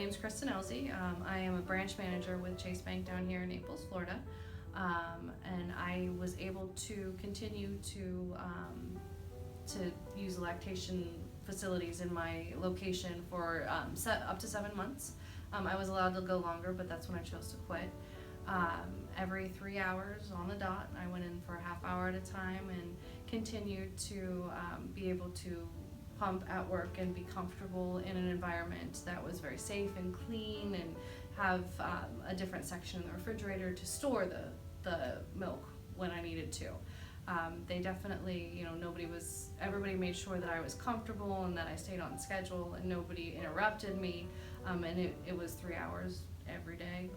name's Krisin Elze. I am a branch manager with Chase Bank down here in Naples, Florida. And I was able to continue to use lactation facilities in my location for up to 7 months. I was allowed to go longer, but that's when I chose to quit. Every 3 hours on the dot, I went in for a half hour at a time and continued to be able to pump at work and be comfortable in an environment that was very safe and clean, and have a different section in the refrigerator to store the milk when I needed to. They definitely, everybody made sure that I was comfortable and that I stayed on schedule and nobody interrupted me. And it was 3 hours every day,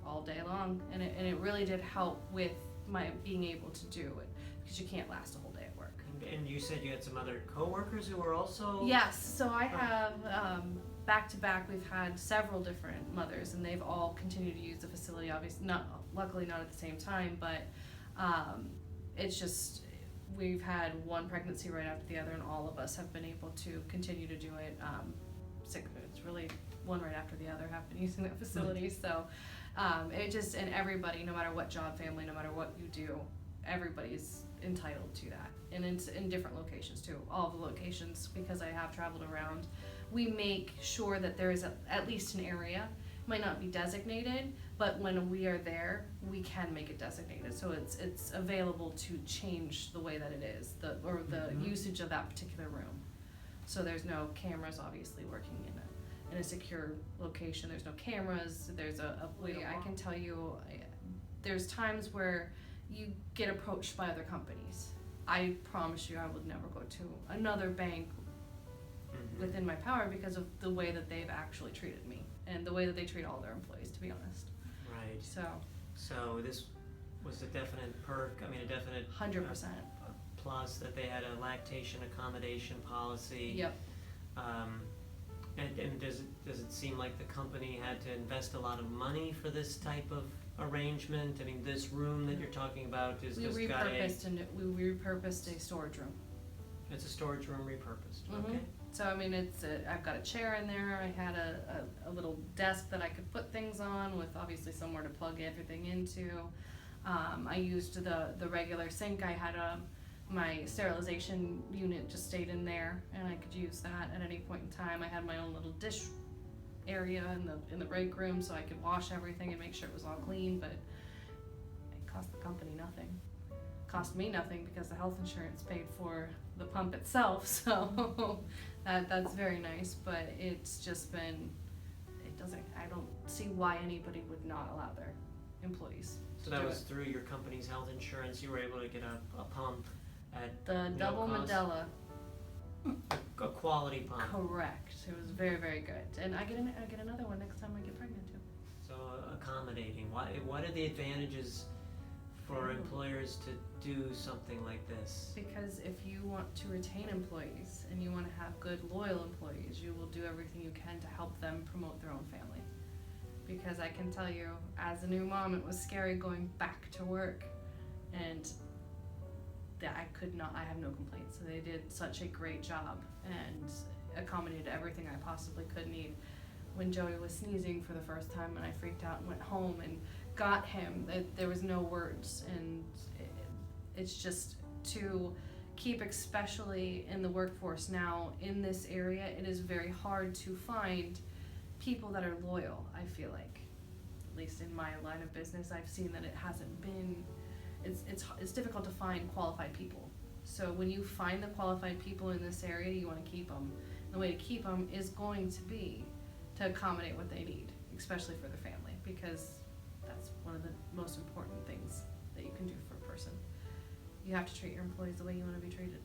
all day long. And it really did help with my being able to do it, because you can't last a whole day at work. And you said you had some other coworkers who were also? Yes, so I have, back to back, we've had several different mothers, and they've all continued to use the facility, obviously, luckily not at the same time, but it's just, we've had one pregnancy right after the other, and all of us have been able to continue to do it. It's really one right after the other have been using that facility, so it just, and everybody, no matter what job, family, no matter what you do, everybody's entitled to that. And it's in different locations too, all the locations, because I have traveled around. We make sure that there is at least an area, might not be designated, but when we are there, we can make it designated. So it's available to change the way that it is, the usage of that particular room. So there's no cameras obviously working in a secure location. There's no cameras, there's a way, I can tell you, there's times where you get approached by other companies. I promise you I would never go to another bank within my power because of the way that they've actually treated me and the way that they treat all their employees, to be honest. Right. So this was a definite perk, a definite 100%. Plus that they had a lactation accommodation policy. Yep. And does it seem like the company had to invest a lot of money for this type of arrangement? This room that you're talking about is just we repurposed a storage room. It's a storage room repurposed. Mm-hmm. Okay. So I've got a chair in there. I had a little desk that I could put things on, with obviously somewhere to plug everything into. I used the regular sink. I had my sterilization unit just stayed in there, and I could use that at any point in time. I had my own little dish area in the break room, so I could wash everything and make sure it was all clean. But it cost the company nothing. It cost me nothing because the health insurance paid for the pump itself. So that's very nice. But it's just been, I don't see why anybody would not allow their employees. So that was through your company's health insurance. You were able to get a pump at the no double cost? Medela. A quality pump. Correct. It was very, very good. And I get another one next time I get pregnant too. So accommodating. What are the advantages for employers to do something like this? Because if you want to retain employees and you want to have good, loyal employees, you will do everything you can to help them promote their own family. Because I can tell you, as a new mom, it was scary going back to work, and that I have no complaints. So they did such a great job and accommodated everything I possibly could need. When Joey was sneezing for the first time and I freaked out and went home and got him, there was no words. And it's just to keep, especially in the workforce now in this area, it is very hard to find people that are loyal. I feel like, at least in my line of business, I've seen that it hasn't been, it's difficult to find qualified people. So when you find the qualified people in this area, you want to keep them. The way to keep them is going to be to accommodate what they need, especially for their family, because that's one of the most important things that you can do for a person. You have to treat your employees the way you want to be treated.